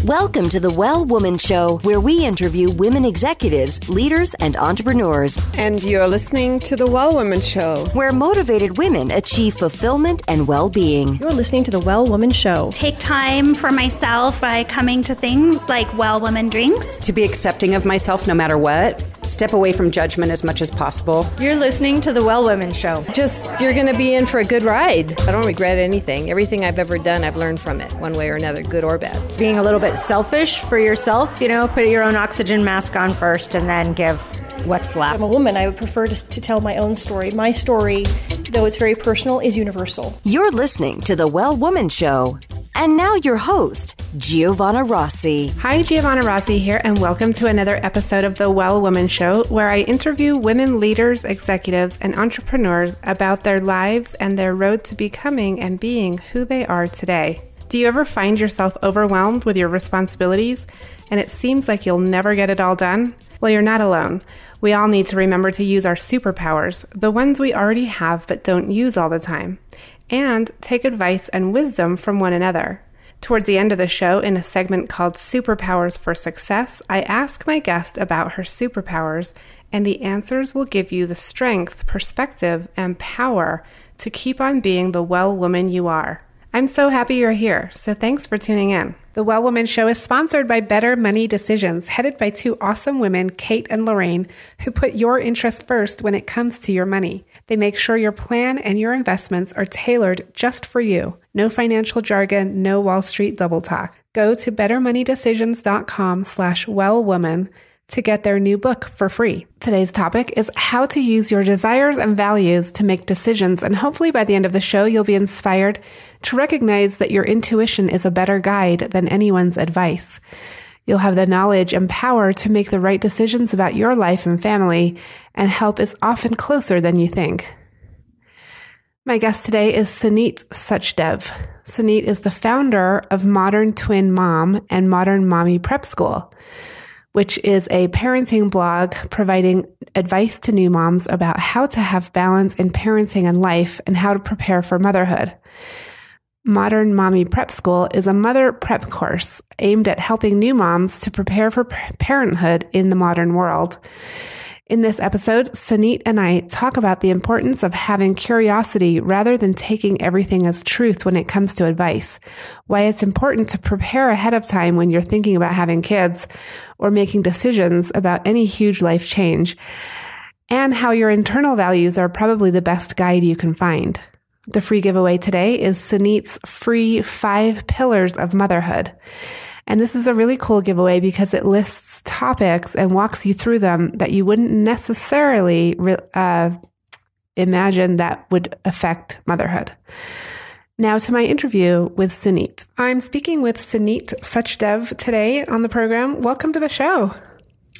Welcome to the Well Woman Show, where we interview women executives, leaders, and entrepreneurs. And you're listening to the Well Woman Show, where motivated women achieve fulfillment and well-being. You're listening to the Well Woman Show. Take time for myself by coming to things like Well Woman Drinks. To be accepting of myself no matter what. Step away from judgment as much as possible. You're listening to the Well Woman Show. You're going to be in for a good ride. I don't regret anything. Everything I've ever done, I've learned from it, one way or another, good or bad. Being a little bit selfish for yourself, put your own oxygen mask on first and then give what's left. I'm a woman. I would prefer to tell my own story. My story, though it's very personal, is universal. You're listening to the Well Woman Show. And now your host, Giovanna Rossi. Hi, Giovanna Rossi here, and welcome to another episode of the Well Woman Show, where I interview women leaders, executives, and entrepreneurs about their lives and their road to becoming and being who they are today. Do you ever find yourself overwhelmed with your responsibilities, and it seems like you'll never get it all done? Well, you're not alone. We all need to remember to use our superpowers, the ones we already have but don't use all the time, and take advice and wisdom from one another. Towards the end of the show, in a segment called Superpowers for Success, I ask my guest about her superpowers, and the answers will give you the strength, perspective, and power to keep on being the well woman you are. I'm so happy you're here, so thanks for tuning in. The Well Woman Show is sponsored by Better Money Decisions, headed by two awesome women, Kate and Lorraine, who put your interest first when it comes to your money. They make sure your plan and your investments are tailored just for you. No financial jargon, no Wall Street double talk. Go to bettermoneydecisions.com/wellwoman to get their new book for free. Today's topic is how to use your desires and values to make decisions, and hopefully by the end of the show, you'll be inspired to recognize that your intuition is a better guide than anyone's advice. You'll have the knowledge and power to make the right decisions about your life and family, and help is often closer than you think. My guest today is Sunit Suchdev. Sunit is the founder of Modern Twin Mom and Modern Mommy Prep School, which is a parenting blog providing advice to new moms about how to have balance in parenting and life and how to prepare for motherhood. Modern Mommy Prep School is a mother prep course aimed at helping new moms to prepare for parenthood in the modern world. In this episode, Sunit and I talk about the importance of having curiosity rather than taking everything as truth when it comes to advice, why it's important to prepare ahead of time when you're thinking about having kids or making decisions about any huge life change, and how your internal values are probably the best guide you can find. The free giveaway today is Sunit's free 5 pillars of motherhood. And this is a really cool giveaway because it lists topics and walks you through them that you wouldn't necessarily imagine that would affect motherhood. Now to my interview with Sunit. I'm speaking with Sunit Suchdev today on the program. Welcome to the show.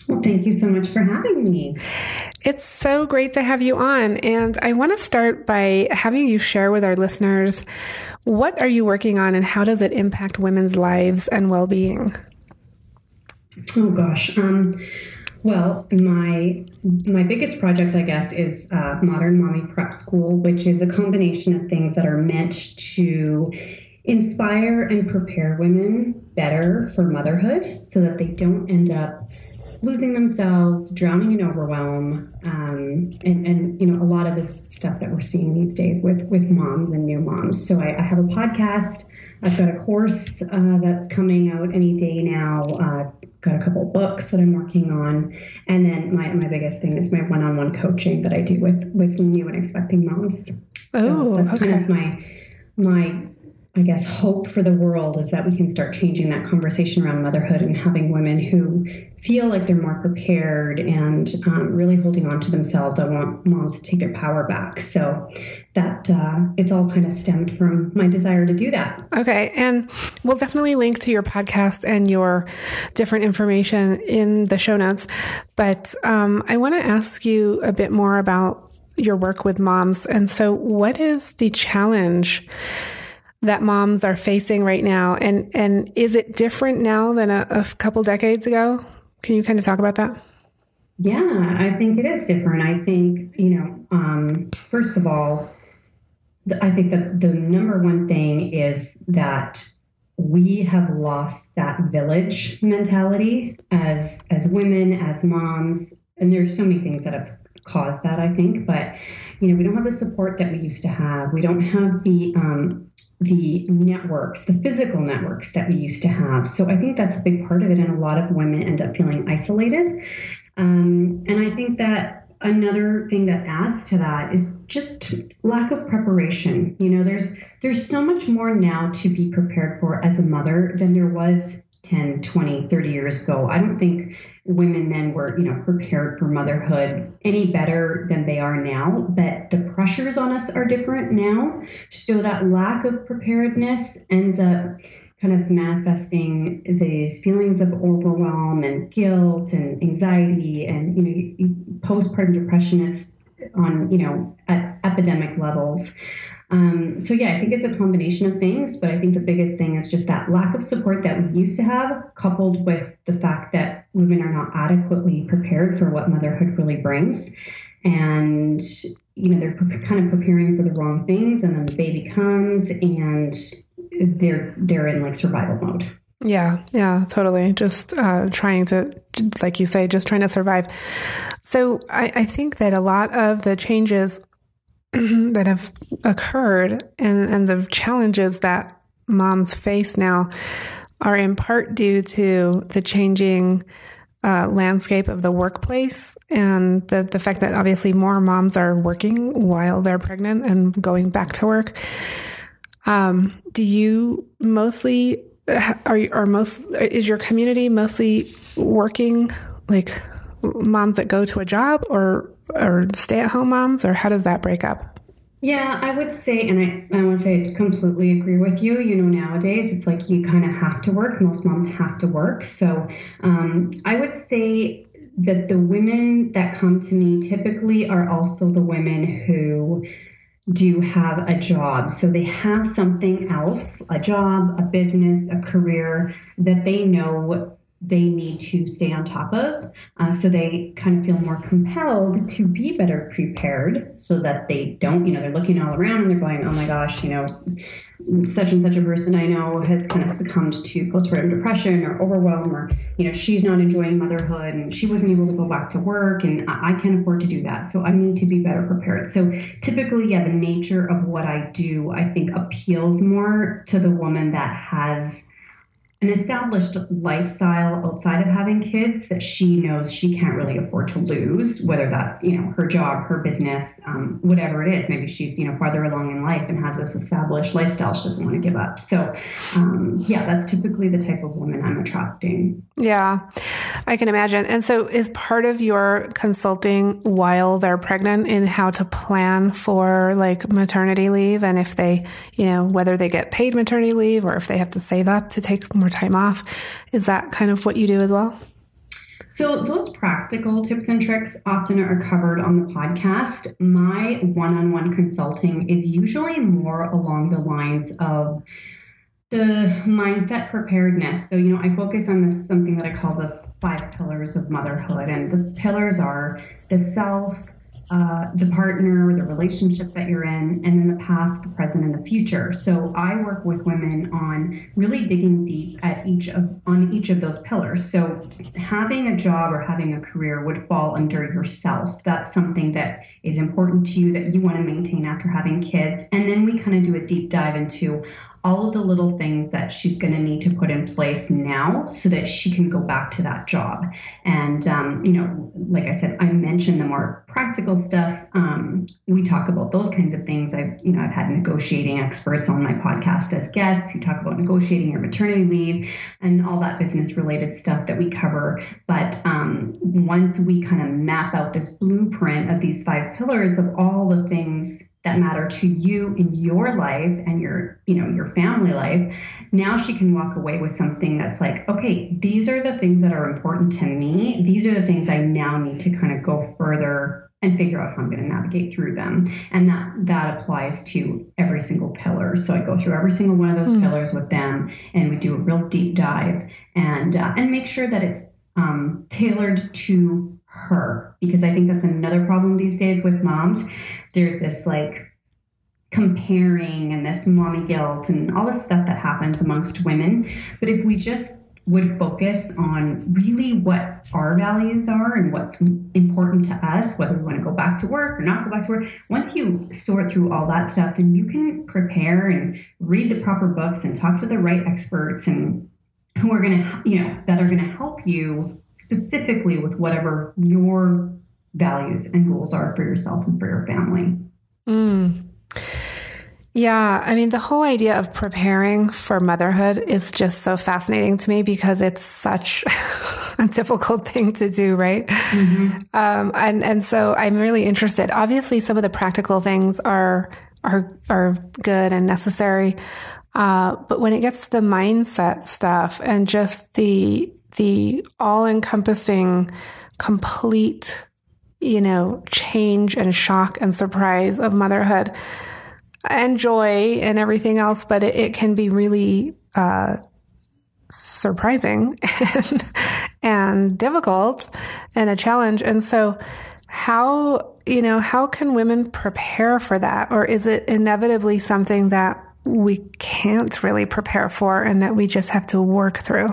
Well, thank you so much for having me. It's so great to have you on. And I want to start by having you share with our listeners, what are you working on and how does it impact women's lives and well-being? Oh, gosh. Well, my biggest project, I guess, is Modern Mommy Prep School, which is a combination of things that are meant to inspire and prepare women better for motherhood so that they don't end up losing themselves, drowning in overwhelm, and a lot of the stuff that we're seeing these days with moms and new moms. So I have a podcast. I've got a course that's coming out any day now. Got a couple books that I'm working on. And then my biggest thing is my one-on-one coaching that I do with new and expecting moms. So that's okay. Kind of my I guess, hope for the world is that we can start changing that conversation around motherhood and having women who feel like they're more prepared and really holding on to themselves. I want moms to take their power back. So that it's all kind of stemmed from my desire to do that. Okay. And we'll definitely link to your podcast and your different information in the show notes. But I want to ask you a bit more about your work with moms. And so what is the challenge that moms are facing right now? And is it different now than a couple decades ago? Can you kind of talk about that? Yeah, I think it is different. I think, first of all, I think the number one thing is that we have lost that village mentality as women, as moms. And there's so many things that have caused that, I think. But, we don't have the support that we used to have. We don't have the networks, the physical networks that we used to have. So I think that's a big part of it. And a lot of women end up feeling isolated. And I think that another thing that adds to that is just lack of preparation. There's so much more now to be prepared for as a mother than there was 10, 20, 30 years ago. I don't think women then were, prepared for motherhood any better than they are now, but the pressures on us are different now. So that lack of preparedness ends up kind of manifesting these feelings of overwhelm and guilt and anxiety, and postpartum depression is on at epidemic levels. So yeah, I think it's a combination of things, but I think the biggest thing is just that lack of support that we used to have, coupled with the fact that women are not adequately prepared for what motherhood really brings. And, they're kind of preparing for the wrong things, and then the baby comes and they're in like survival mode. Yeah, totally. Just trying to, like you say, just trying to survive. So I think that a lot of the changes that have occurred and the challenges that moms face now are in part due to the changing landscape of the workplace, and the fact that obviously more moms are working while they're pregnant and going back to work. Do you mostly is your community mostly working, like moms that go to a job, or stay-at-home moms, or how does that break up? Yeah, I would say, and I would say I completely agree with you. Nowadays it's like you kind of have to work. Most moms have to work. So I would say that the women that come to me typically are also the women who do have a job. So they have something else, a job, a business, a career that they know they need to stay on top of. So they kind of feel more compelled to be better prepared so that they don't, they're looking all around and they're going, oh my gosh, such and such a person I know has kind of succumbed to postpartum depression or overwhelm, or, she's not enjoying motherhood and she wasn't able to go back to work and I can't afford to do that. So I need to be better prepared. So typically, the nature of what I do, I think appeals more to the woman that has an established lifestyle outside of having kids that she knows she can't really afford to lose, whether that's, her job, her business, whatever it is. Maybe she's, farther along in life and has this established lifestyle she doesn't want to give up. So, that's typically the type of woman I'm attracting. Yeah, I can imagine. And so is part of your consulting while they're pregnant in how to plan for like maternity leave, and if they, whether they get paid maternity leave or if they have to save up to take more time off? Is that kind of what you do as well? So those practical tips and tricks often are covered on the podcast. My one-on-one consulting is usually more along the lines of the mindset preparedness. So, I focus on this, something that I call the 5 pillars of motherhood. And the pillars are the self, the partner, the relationship that you're in, and then the past, the present, and the future. So I work with women on really digging deep at each of those pillars. So having a job or having a career would fall under yourself. That's something that is important to you that you want to maintain after having kids. And then we kind of do a deep dive into all of the little things that she's going to need to put in place now so that she can go back to that job. And, like I said, I mentioned the more practical stuff. We talk about those kinds of things. I've had negotiating experts on my podcast as guests who talk about negotiating your maternity leave and all that business related stuff that we cover. But once we kind of map out this blueprint of these 5 pillars of all the things that matter to you in your life and your family life, now she can walk away with something that's like, okay, these are the things that are important to me. These are the things I now need to kind of go further and figure out how I'm going to navigate through them. And that applies to every single pillar. So I go through every single one of those pillars with them, and we do a real deep dive and make sure that it's tailored to her, because I think that's another problem these days with moms. There's this like comparing and this mommy guilt and all this stuff that happens amongst women. But if we just would focus on really what our values are and what's important to us, whether we want to go back to work or not go back to work, once you sort through all that stuff, then you can prepare and read the proper books and talk to the right experts and who are going to, that are going to help you specifically with whatever your values and goals are for yourself and for your family. Yeah, I mean, the whole idea of preparing for motherhood is just so fascinating to me because it's such a difficult thing to do, right? Mm-hmm. And so I'm really interested. Obviously, some of the practical things are good and necessary, but when it gets to the mindset stuff and just the all-encompassing, complete, change and shock and surprise of motherhood and joy and everything else, but it can be really surprising and difficult and a challenge. And so how can women prepare for that? Or is it inevitably something that we can't really prepare for and that we just have to work through?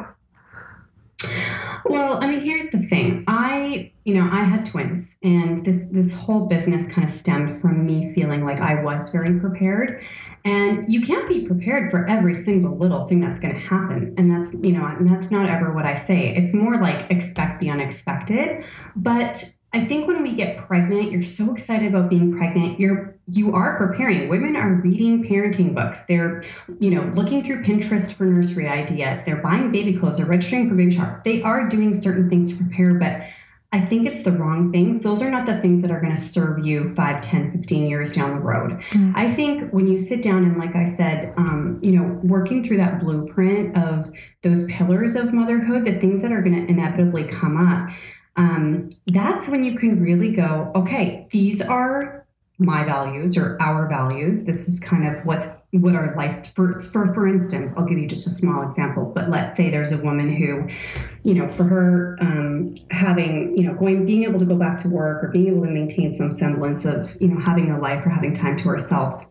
Well, I mean, here's the thing. I had twins, and this whole business kind of stemmed from me feeling like I was very prepared. And you can't be prepared for every single little thing that's going to happen. And that's not ever what I say. It's more like expect the unexpected. But I think when we get pregnant, you're so excited about being pregnant. You are preparing. Women are reading parenting books. They're, looking through Pinterest for nursery ideas. They're buying baby clothes. They're registering for baby shower. They are doing certain things to prepare, but I think it's the wrong things. Those are not the things that are going to serve you 5, 10, 15 years down the road. Mm-hmm. I think when you sit down and, like I said, working through that blueprint of those pillars of motherhood, the things that are going to inevitably come up, that's when you can really go, okay, these are my values or our values. This is kind of what our life, for instance, I'll give you just a small example, but let's say there's a woman who, for her, being able to go back to work or being able to maintain some semblance of, having a life or having time to herself,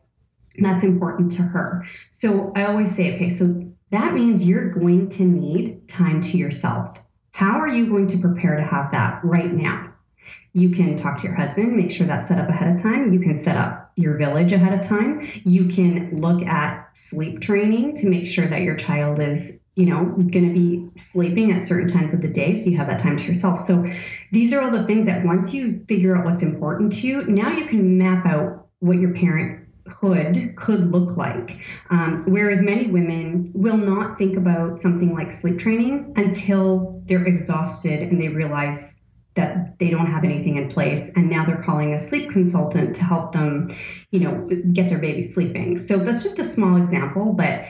that's important to her. So I always say, okay, so that means you're going to need time to yourself. How are you going to prepare to have that right now? You can talk to your husband, make sure that's set up ahead of time. You can set up your village ahead of time. You can look at sleep training to make sure that your child is, going to be sleeping at certain times of the day, so you have that time to yourself. So these are all the things that once you figure out what's important to you, now you can map out what your parenthood could look like. Whereas many women will not think about something like sleep training until they're exhausted and they realize that they don't have anything in place. And now they're calling a sleep consultant to help them, get their baby sleeping. So that's just a small example. But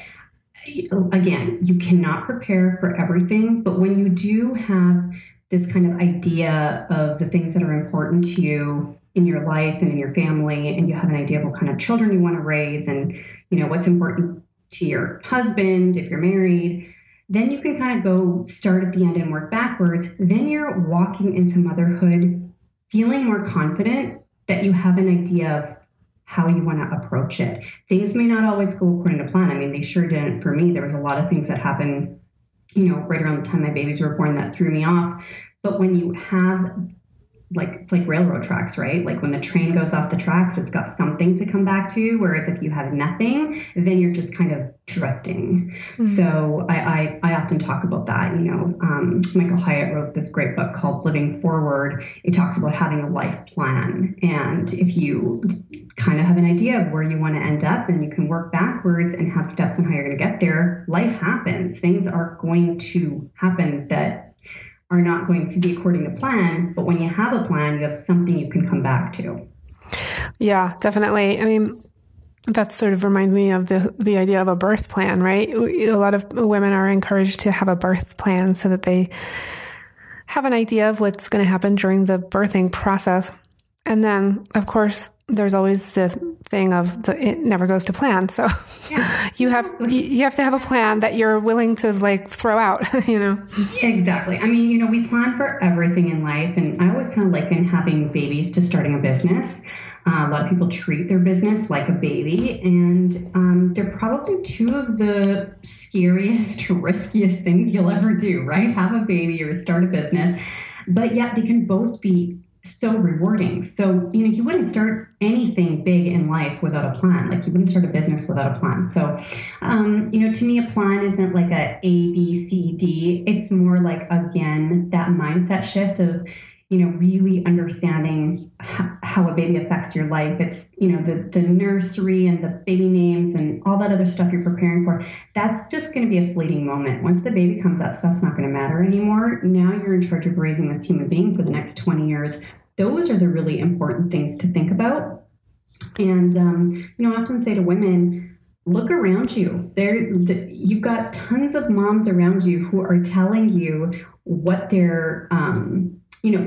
again, you cannot prepare for everything. But when you do have this kind of idea of the things that are important to you in your life and in your family, and you have an idea of what kind of children you want to raise and, what's important to your husband, if you're married, then you can kind of go start at the end and work backwards. Then you're walking into motherhood feeling more confident that you have an idea of how you want to approach it. Things may not always go according to plan. I mean, they sure didn't for me. There was a lot of things that happened, right around the time my babies were born that threw me off. But when you have it's like railroad tracks, right? Like when the train goes off the tracks, it's got something to come back to. Whereas if you have nothing, then you're just kind of drifting. Mm-hmm. So I often talk about that. Michael Hyatt wrote this great book called Living Forward. It talks about having a life plan. And if you kind of have an idea of where you want to end up, then you can work backwards and have steps on how you're going to get there. Life happens. Things are going to happen that are not going to be according to plan. But when you have a plan, you have something you can come back to. Yeah, definitely. I mean, that sort of reminds me of the idea of a birth plan, right? A lot of women are encouraged to have a birth plan so that they have an idea of what's going to happen during the birthing process. And then, of course, there's always this thing of it never goes to plan. So yeah. you have to have a plan that you're willing to throw out, Exactly. I mean, we plan for everything in life. And I always kind of liken having babies to starting a business. A lot of people treat their business like a baby, and they're probably two of the scariest, riskiest things you'll ever do, right? Have a baby or start a business, but yet they can both be so rewarding. So, you wouldn't start anything big in life without a plan. Like you wouldn't start a business without a plan. So, to me, a plan isn't like a B, C, D. It's more like, again, that mindset shift of, really understanding how a baby affects your life. It's, the nursery and the baby names and all that other stuff you're preparing for. That's just going to be a fleeting moment. Once the baby comes, that stuff's not going to matter anymore. Now you're in charge of raising this human being for the next 20 years. Those are the really important things to think about. And, I often say to women, look around you. You've got tons of moms around you who are telling you what they're,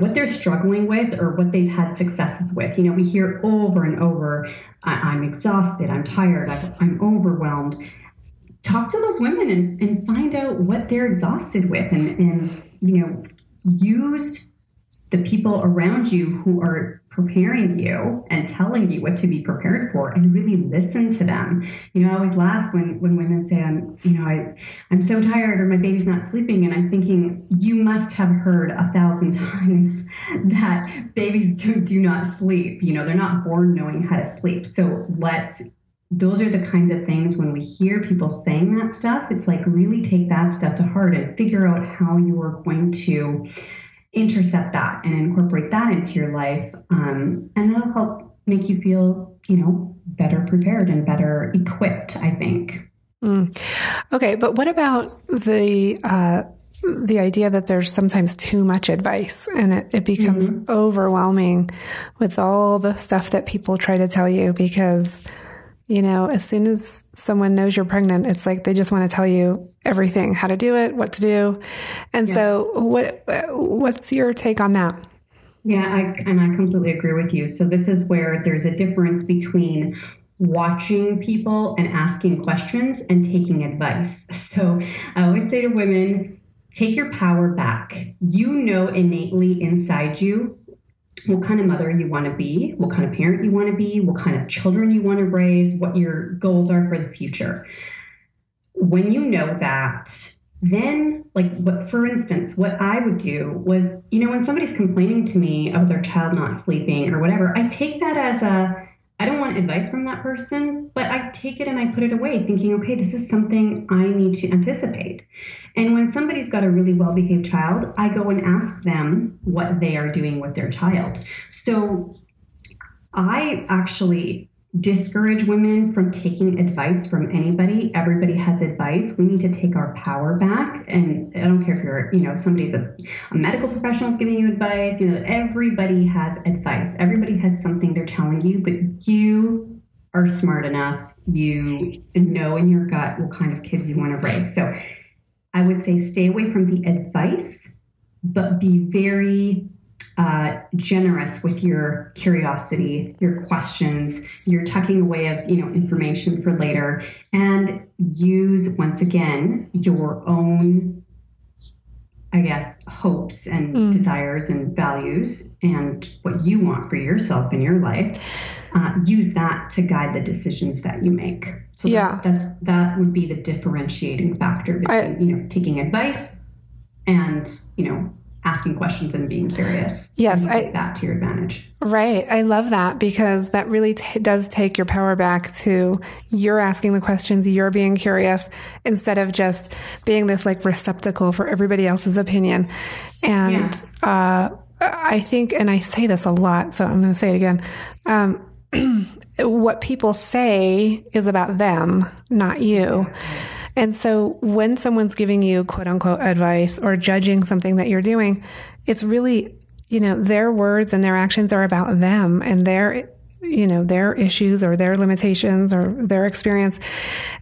what they're struggling with or what they've had successes with. We hear over and over, I'm exhausted, I'm tired, I'm overwhelmed. Talk to those women and find out what they're exhausted with and use the people around you who are preparing you and telling you what to be prepared for, and really listen to them. I always laugh when women say, I'm so tired or my baby's not sleeping. And I'm thinking, you must have heard 1,000 times that babies do not sleep. They're not born knowing how to sleep. So those are the kinds of things when we hear people saying that stuff, it's like really take that stuff to heart and figure out how you are going to intercept that and incorporate that into your life. And that'll help make you feel, better prepared and better equipped, I think. Okay. But what about the idea that there's sometimes too much advice and it becomes overwhelming with all the stuff that people try to tell you? Because, as soon as someone knows you're pregnant, it's like they just want to tell you everything, how to do it, what to do. And so what's your take on that? Yeah, I completely agree with you. So this is where there's a difference between watching people and asking questions and taking advice. So I always say to women, take your power back. Innately inside you what kind of mother you want to be, what kind of parent you want to be, what kind of children you want to raise, what your goals are for the future. When you know that, then for instance, what I would do was, when somebody's complaining to me about their child not sleeping or whatever, I take that as I don't want advice from that person, but I take it and I put it away thinking, okay, this is something I need to anticipate. And when somebody's got a really well-behaved child, I go and ask them what they are doing with their child. So I actually discourage women from taking advice from anybody. Everybody has advice. We need to take our power back. And I don't care if you're, somebody's a medical professional is giving you advice. Everybody has advice. Everybody has something they're telling you, but you are smart enough. You know in your gut what kind of kids you want to raise. So I would say stay away from the advice, but be very generous with your curiosity, your questions, your tucking away of, information for later, and use, once again, your own, hopes and desires and values and what you want for yourself in your life. Use that to guide the decisions that you make. So that would be the differentiating factor between, taking advice and, asking questions and being curious. Yes. Take that to your advantage. Right. I love that because that really does take your power back to you're asking the questions, you're being curious instead of just being this receptacle for everybody else's opinion. And, I think, and I say this a lot, so I'm going to say it again. What people say is about them, not you. And so when someone's giving you quote unquote advice or judging something that you're doing, it's really, their words and their actions are about them and their issues or their limitations or their experience.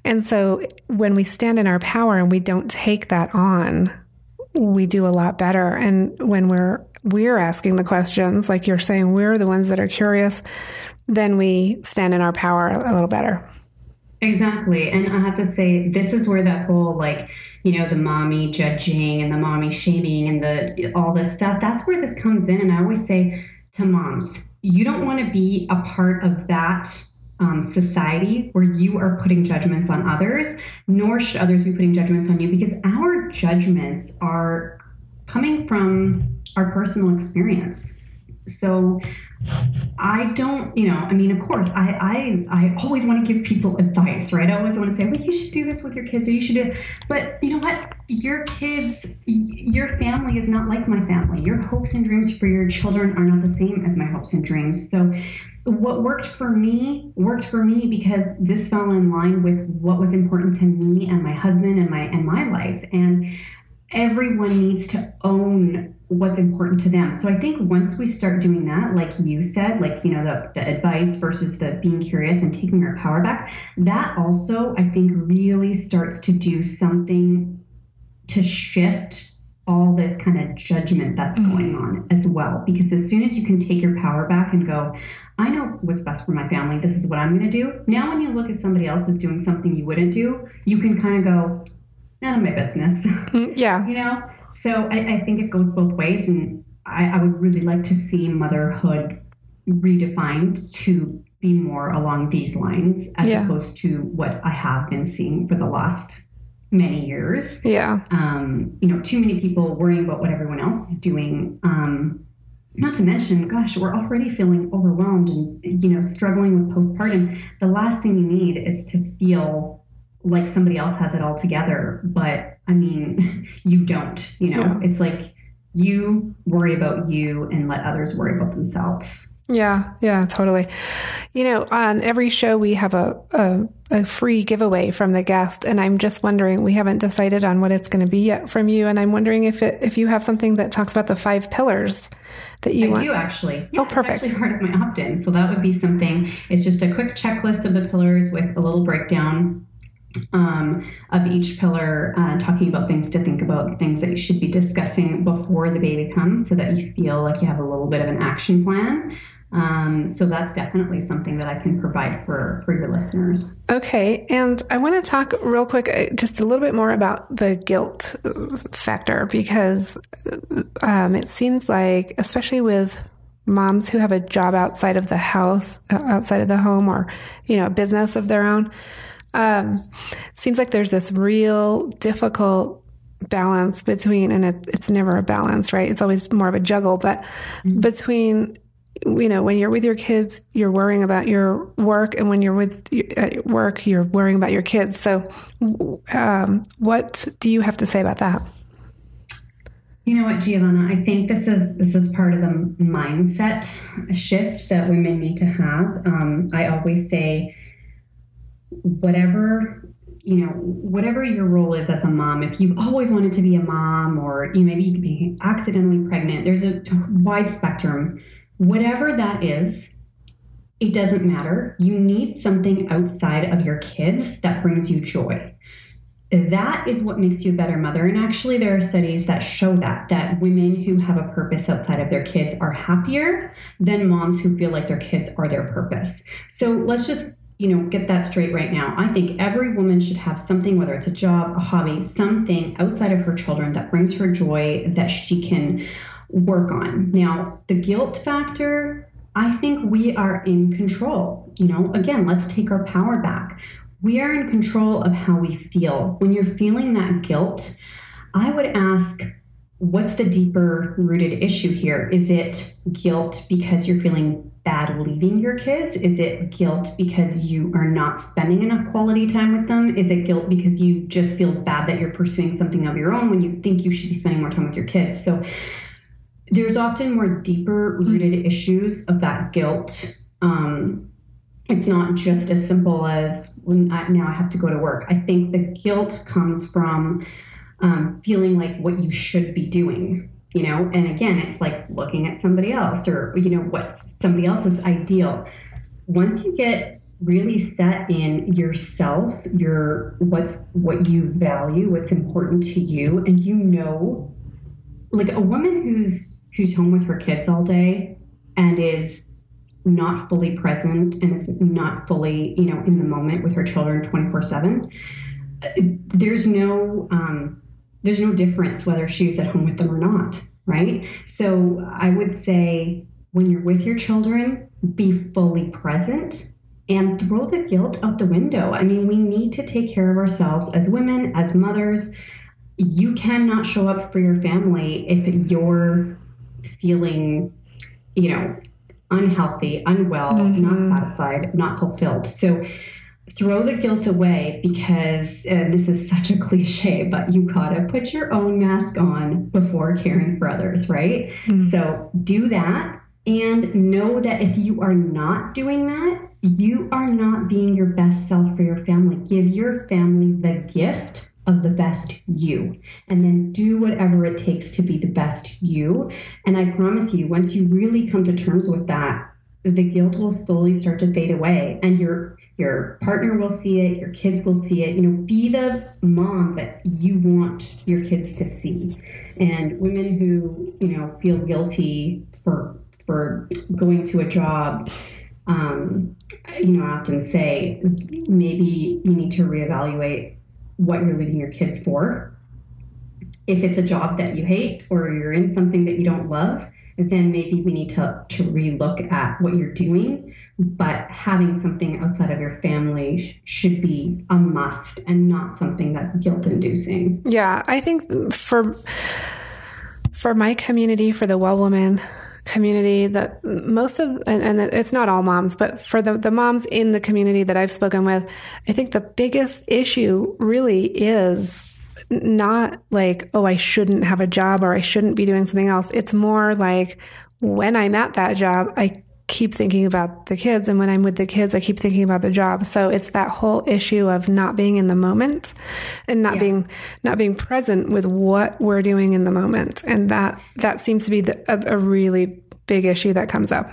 And so when we stand in our power and we don't take that on, we do a lot better. And when we're asking the questions, like you're saying, we're the ones that are curious, then we stand in our power a little better. Exactly. And I have to say, this is where that whole, the mommy judging and the mommy shaming and all this stuff, that's where this comes in. And I always say, to moms, you don't want to be a part of that society where you are putting judgments on others, nor should others be putting judgments on you, because our judgments are coming from our personal experience. So I don't, of course, I always want to give people advice, right? I always want to say, well, you should do this with your kids, or you should do, but you know what? Your kids, your family is not like my family. Your hopes and dreams for your children are not the same as my hopes and dreams. So what worked for me because this fell in line with what was important to me and my husband and my life. And everyone needs to own what's important to them. So I think once we start doing that, like you said, the advice versus the being curious and taking our power back, that also, I think, really starts to do something to shift all this kind of judgment that's going on as well. Because as soon as you can take your power back and go, I know what's best for my family, this is what I'm going to do. Now, when you look at somebody else who's doing something you wouldn't do, you can kind of go, none of my business. Yeah. So I think it goes both ways. And I would really like to see motherhood redefined to be more along these lines as opposed to what I have been seeing for the last many years. Yeah. Too many people worrying about what everyone else is doing. Not to mention, gosh, we're already feeling overwhelmed and, struggling with postpartum. The last thing you need is to feel like somebody else has it all together. But you don't, It's like you worry about you and let others worry about themselves. Yeah, totally. On every show we have a free giveaway from the guest, and I'm just wondering, we haven't decided on what it's going to be yet from you, and I'm wondering if you have something that talks about the 5 pillars that you want. I do, actually. Yeah, oh, perfect. It's actually part of my opt-in, so that would be something. It's just a quick checklist of the pillars with a little breakdown of each pillar, talking about things to think about, things that you should be discussing before the baby comes, so that you feel like you have a little bit of an action plan. So that's definitely something that I can provide for your listeners. Okay. And I want to talk real quick, just a little bit more about the guilt factor, because it seems like, especially with moms who have a job outside of the house, outside of the home, or, a business of their own, seems like there's this real difficult balance between, and it's never a balance, right? It's always more of a juggle, but between, when you're with your kids, you're worrying about your work, and when you're with work, you're worrying about your kids. So, what do you have to say about that? You know what, Giovanna, I think this is part of the mindset shift that women need to have. I always say, whatever your role is as a mom, if you've always wanted to be a mom, or maybe you could be accidentally pregnant, there's a wide spectrum. Whatever that is, it doesn't matter. You need something outside of your kids that brings you joy. That is what makes you a better mother. And actually, there are studies that show that women who have a purpose outside of their kids are happier than moms who feel like their kids are their purpose. So let's just get that straight right now. I think every woman should have something, whether it's a job, a hobby, something outside of her children that brings her joy that she can work on. Now, the guilt factor, I think we are in control. Again, let's take our power back. We are in control of how we feel. When you're feeling that guilt, I would ask, what's the deeper rooted issue here? Is it guilt because you're feeling bad leaving your kids? Is it guilt because you are not spending enough quality time with them? Is it guilt because you just feel bad that you're pursuing something of your own when you think you should be spending more time with your kids? So there's often more deeper rooted issues of that guilt. It's not just as simple as now I have to go to work. I think the guilt comes from feeling like what you should be doing. And again, it's like looking at somebody else, or, what's somebody else's ideal. Once you get really set in yourself, what you value, what's important to you, and like a woman who's home with her kids all day and is not fully present and is not fully, in the moment with her children 24/7, there's no difference whether she's at home with them or not, right? So I would say when you're with your children, be fully present and throw the guilt out the window. I mean, we need to take care of ourselves as women, as mothers. You cannot show up for your family if you're feeling, unhealthy, unwell, not satisfied, not fulfilled. So throw the guilt away, because this is such a cliche, but you gotta put your own mask on before caring for others, right? So do that, and know that if you are not doing that, you are not being your best self for your family. Give your family the gift of the best you, and then do whatever it takes to be the best you. And I promise you, once you really come to terms with that, the guilt will slowly start to fade away, and your partner will see it, your kids will see it. Be the mom that you want your kids to see. And women who, feel guilty for going to a job, I often say maybe you need to reevaluate what you're leaving your kids for. If it's a job that you hate, or you're in something that you don't love, then maybe we need to relook at what you're doing. But having something outside of your family should be a must, and not something that's guilt-inducing. Yeah, I think for my community, for the Well Woman community, that most of, and it's not all moms, but for the moms in the community that I've spoken with, I think the biggest issue really is not like, oh, I shouldn't have a job or I shouldn't be doing something else. It's more like, when I'm at that job, I keep thinking about the kids. And when I'm with the kids, I keep thinking about the job. So it's that whole issue of not being in the moment, and not being present with what we're doing in the moment. And that seems to be a really big issue that comes up.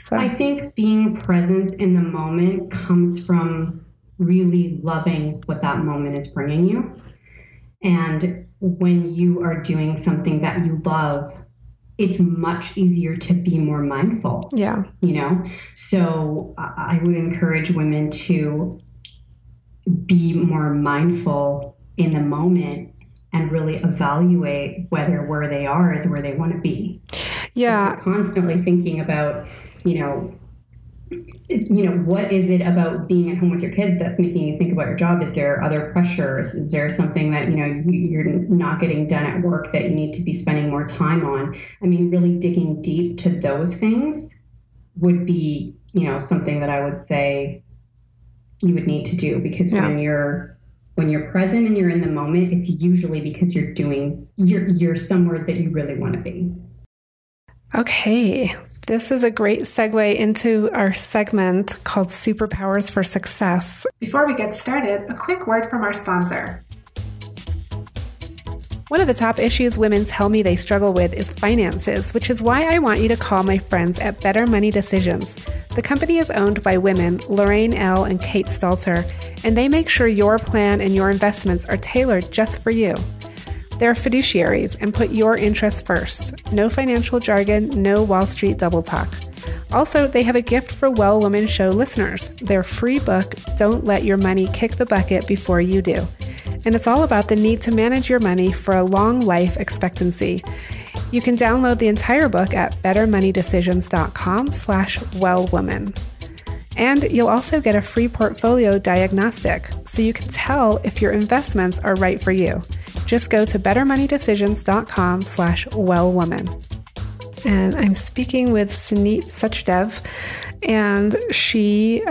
So I think being present in the moment comes from really loving what that moment is bringing you. And when you are doing something that you love, it's much easier to be more mindful. Yeah. So I would encourage women to be more mindful in the moment and really evaluate whether where they are is where they want to be. Yeah. If you're constantly thinking about, what is it about being at home with your kids that's making you think about your job? Is there other pressures? Is there something that, you're not getting done at work that you need to be spending more time on? I mean, really digging deep to those things would be, something that I would say you would need to do, because when you're present and you're in the moment, it's usually because you're somewhere that you really want to be. Okay. This is a great segue into our segment called Superpowers for Success. Before we get started, a quick word from our sponsor. One of the top issues women tell me they struggle with is finances, which is why I want you to call my friends at Better Money Decisions. The company is owned by women, Lorraine L. and Kate Stalter, and they make sure your plan and your investments are tailored just for you. They're fiduciaries and put your interests first. No financial jargon, no Wall Street double talk. Also, they have a gift for Well Woman Show listeners. Their free book, Don't Let Your Money Kick the Bucket Before You Do. And it's all about the need to manage your money for a long life expectancy. You can download the entire book at bettermoneydecisions.com/wellwoman. And you'll also get a free portfolio diagnostic, so you can tell if your investments are right for you. Just go to bettermoneydecisions.com/wellwoman. And I'm speaking with Sunit Suchdev, and she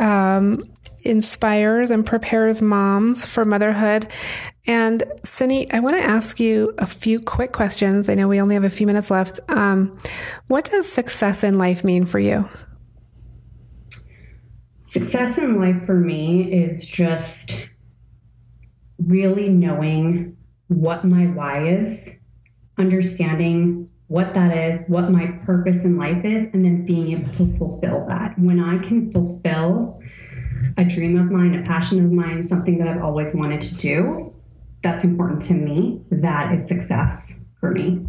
inspires and prepares moms for motherhood. And Sunit, I want to ask you a few quick questions. I know we only have a few minutes left. What does success in life mean for you? Success in life for me is just really knowing what my why is, understanding what that is, what my purpose in life is, and then being able to fulfill that. When I can fulfill a dream of mine, a passion of mine, something that I've always wanted to do, that's important to me. That is success for me.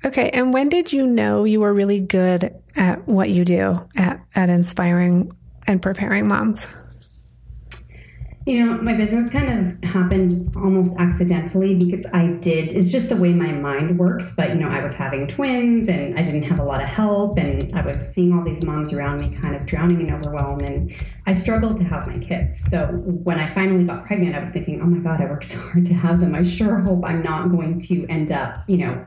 Okay. And when did you know you were really good at what you do, at inspiring and preparing moms? My business kind of happened almost accidentally because it's just the way my mind works. But, I was having twins and I didn't have a lot of help, and I was seeing all these moms around me kind of drowning in overwhelm, and I struggled to have my kids. So when I finally got pregnant, I was thinking, oh my God, I worked so hard to have them. I sure hope I'm not going to end up,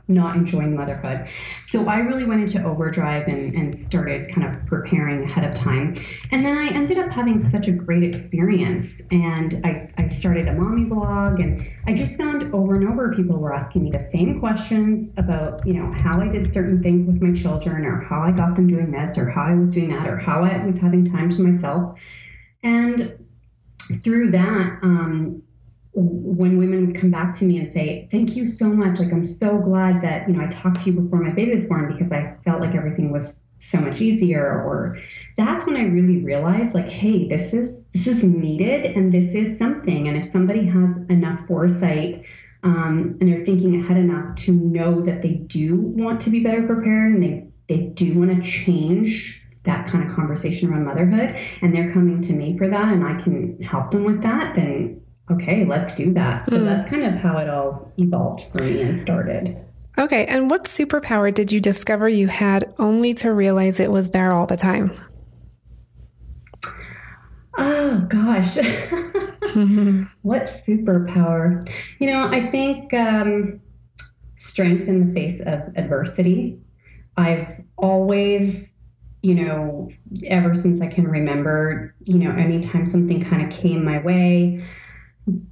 not enjoying motherhood. So I really went into overdrive and started kind of preparing ahead of time. And then I ended up having such a great experience. And I started a mommy blog, and I just found over and over people were asking me the same questions about, how I did certain things with my children, or how I got them doing this, or how I was doing that, or how I was having time to myself. And through that, when women would come back to me and say, thank you so much, like, I'm so glad that, I talked to you before my baby was born, because I felt like everything was so much easier, or that's when I really realized, like, hey, this is needed, and this is something. And if somebody has enough foresight, and they're thinking ahead enough to know that they do want to be better prepared, and they do want to change that kind of conversation around motherhood, and they're coming to me for that, and I can help them with that, then okay, let's do that. So that's kind of how it all evolved for me and started. Okay. And what superpower did you discover you had only to realize it was there all the time? Oh, gosh. What superpower? I think strength in the face of adversity. I've always, ever since I can remember, anytime something kind of came my way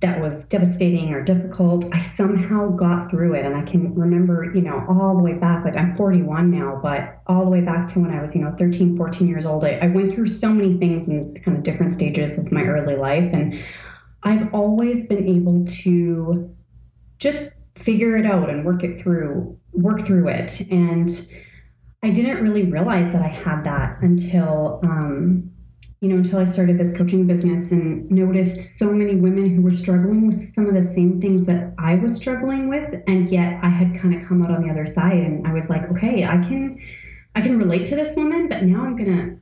that was devastating or difficult, I somehow got through it. And I can remember, all the way back, like I'm 41 now, but all the way back to when I was, 13, 14 years old, I went through so many things in kind of different stages of my early life. And I've always been able to just figure it out and work through it. And I didn't really realize that I had that until I started this coaching business and noticed so many women who were struggling with some of the same things that I was struggling with. And yet I had kind of come out on the other side, and I was like, okay, I can relate to this woman, but now I'm gonna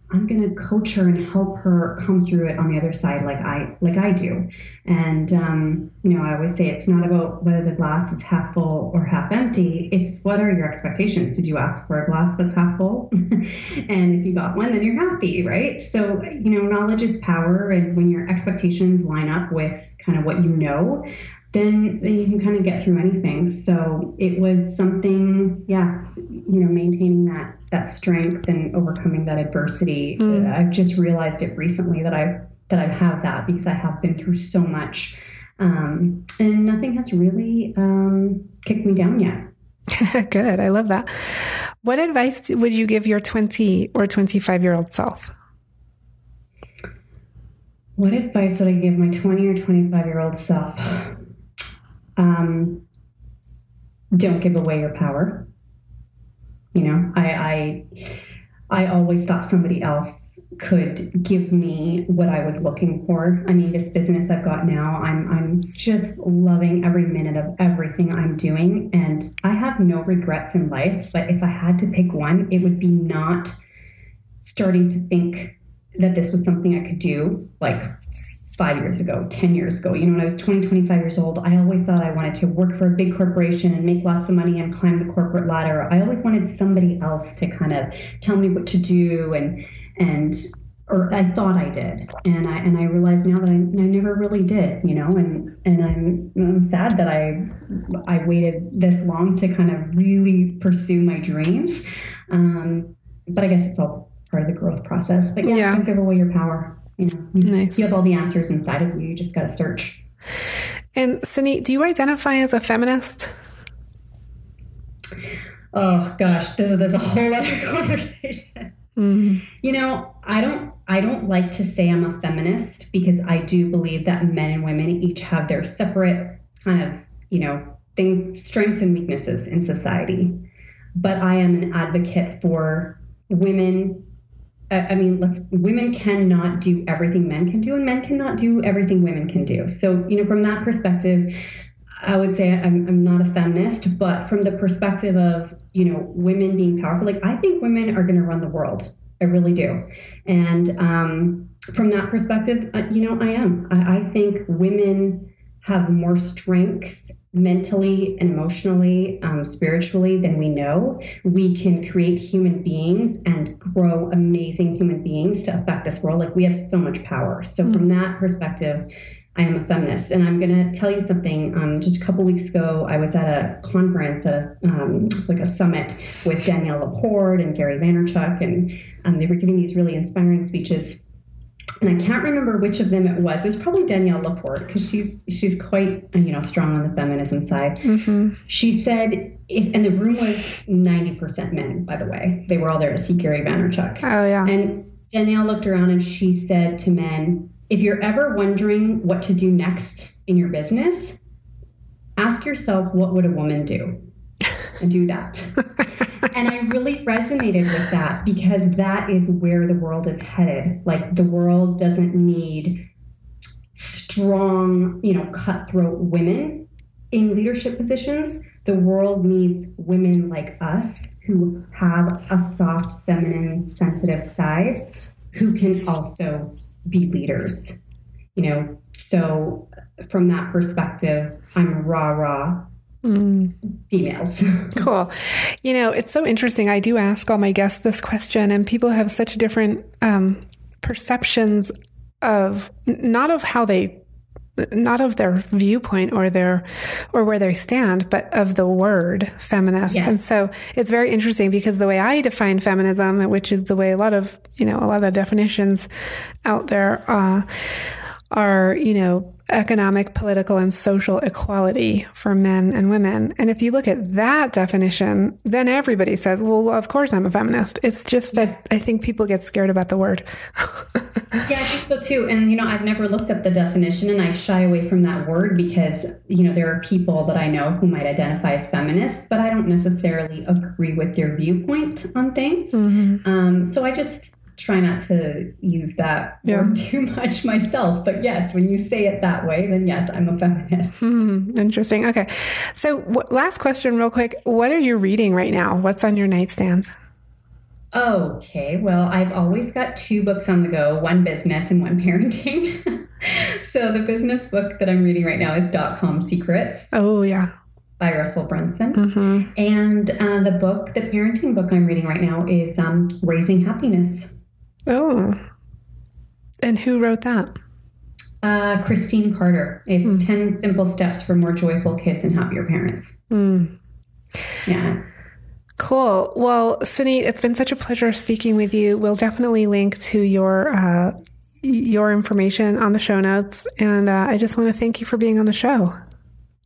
coach her and help her come through it on the other side like I do. And I always say it's not about whether the glass is half full or half empty. It's what are your expectations? Did you ask for a glass that's half full? And if you got one, then you're happy, right? So knowledge is power, and when your expectations line up with kind of what then you can kind of get through anything. So it was something, maintaining that strength and overcoming that adversity. I've just realized it recently that I have that because I have been through so much, and nothing has really kicked me down yet. Good. I love that. What advice would you give your 20 or 25-year-old self? What advice would I give my 20 or 25-year-old self? Don't give away your power. I always thought somebody else could give me what I was looking for. I mean, this business I've got now, I'm just loving every minute of everything I'm doing, and I have no regrets in life. But if I had to pick one, it would be not starting to think that this was something I could do like 5 years ago, 10 years ago. When I was 20, 25 years old, I always thought I wanted to work for a big corporation and make lots of money and climb the corporate ladder. I always wanted somebody else to kind of tell me what to do, or I thought I did. And I realized now that I never really did, and I'm sad that I waited this long to kind of really pursue my dreams. But I guess it's all part of the growth process. But don't give away your power. Nice. You have all the answers inside of you. You just got to search. And Sunit, do you identify as a feminist? Oh gosh, there's a whole other conversation. Mm-hmm. I don't like to say I'm a feminist because I do believe that men and women each have their separate kind of, things, strengths and weaknesses in society. But I am an advocate for women. Women cannot do everything men can do, and men cannot do everything women can do. So, from that perspective, I would say I'm not a feminist, but from the perspective of, women being powerful, I think women are going to run the world. I really do. And from that perspective, I am. I think women have more strength mentally and emotionally, spiritually than we know. We can create human beings and grow amazing human beings to affect this world. Like, we have so much power. So from that perspective, I am a feminist. And I'm going to tell you something. Just a couple weeks ago, I was at a conference, it's like a summit with Danielle LaPorte and Gary Vaynerchuk, and they were giving these really inspiring speeches. And I can't remember which of them it was. It was probably Danielle LaPorte, because she's quite, strong on the feminism side. Mm-hmm. She said, and the room was 90% men, by the way. They were all there to see Gary Vaynerchuk. Oh, yeah. And Danielle looked around and she said to men, if you're ever wondering what to do next in your business, ask yourself, what would a woman do? And do that. And I really resonated with that, because that is where the world is headed. Like, the world doesn't need strong, cutthroat women in leadership positions. The world needs women like us who have a soft, feminine, sensitive side, who can also be leaders. So from that perspective, I'm rah-rah females. Cool. It's so interesting. I do ask all my guests this question, and people have such different perceptions of not of their viewpoint or where they stand, but of the word feminist. Yes. And so it's very interesting, because the way I define feminism, which is the way a lot of the definitions out there are, economic, political, and social equality for men and women. And if you look at that definition, then everybody says, well, of course I'm a feminist. It's just that I think people get scared about the word. Yeah, I think so too. And, I've never looked up the definition, and I shy away from that word because, there are people that I know who might identify as feminists, but I don't necessarily agree with their viewpoint on things. Mm-hmm. So I just try not to use that word too much myself. But yes, when you say it that way, then yes, I'm a feminist. Interesting. Okay. So last question real quick. What are you reading right now? What's on your nightstand? Okay. Well, I've always got 2 books on the go, one business and one parenting. So the business book that I'm reading right now is .com Secrets. Oh, yeah. By Russell Brunson. Mm-hmm. And the parenting book I'm reading right now is Raising Happiness. Oh. And who wrote that? Christine Carter. It's 10 simple steps for more joyful kids and happier parents. Yeah. Cool. Well, Sunit, it's been such a pleasure speaking with you. We'll definitely link to your information on the show notes. And I just want to thank you for being on the show.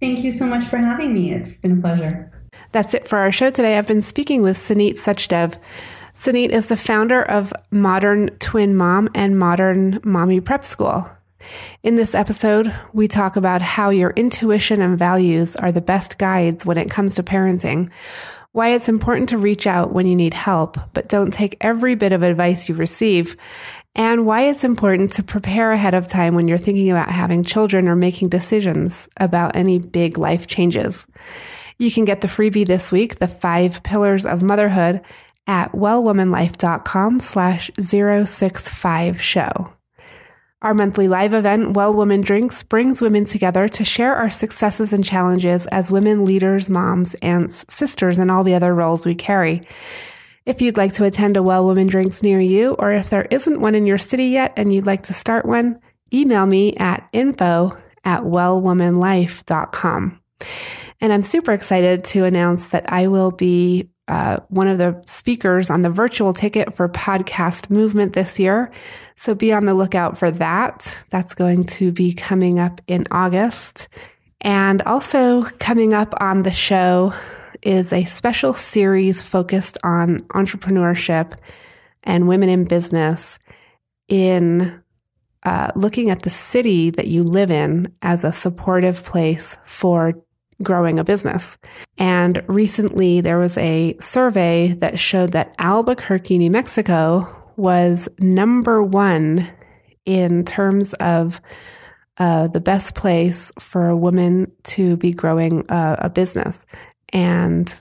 Thank you so much for having me. It's been a pleasure. That's it for our show today. I've been speaking with Sunit Suchdev. Sunit is the founder of Modern Twin Mom and Modern Mommy Prep School. In this episode, we talk about how your intuition and values are the best guides when it comes to parenting, why it's important to reach out when you need help, but don't take every bit of advice you receive, and why it's important to prepare ahead of time when you're thinking about having children or making decisions about any big life changes. You can get the freebie this week, The 5 Pillars of Motherhood, at wellwomanlife.com/065show. Our monthly live event, Well Woman Drinks, brings women together to share our successes and challenges as women, leaders, moms, aunts, sisters, and all the other roles we carry. If you'd like to attend a Well Woman Drinks near you, or if there isn't one in your city yet and you'd like to start one, email me at info@wellwomanlife.com. And I'm super excited to announce that I will be one of the speakers on the virtual ticket for Podcast Movement this year. So be on the lookout for that. That's going to be coming up in August. And also coming up on the show is a special series focused on entrepreneurship and women in business, in looking at the city that you live in as a supportive place for growing a business. And recently there was a survey that showed that Albuquerque, New Mexico was number 1 in terms of the best place for a woman to be growing a business. And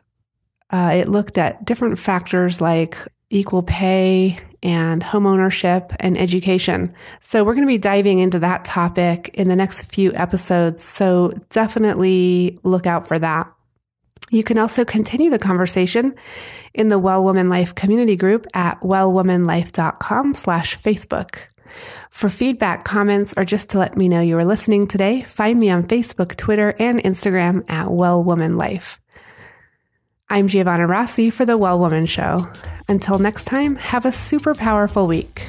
it looked at different factors like equal pay and homeownership and education. So we're going to be diving into that topic in the next few episodes. So definitely look out for that. You can also continue the conversation in the Well Woman Life community group at wellwomanlife.com/Facebook. For feedback, comments, or just to let me know you were listening today, find me on Facebook, Twitter, and Instagram at Well Woman Life. I'm Giovanna Rossi for The Well Woman Show. Until next time, have a super powerful week.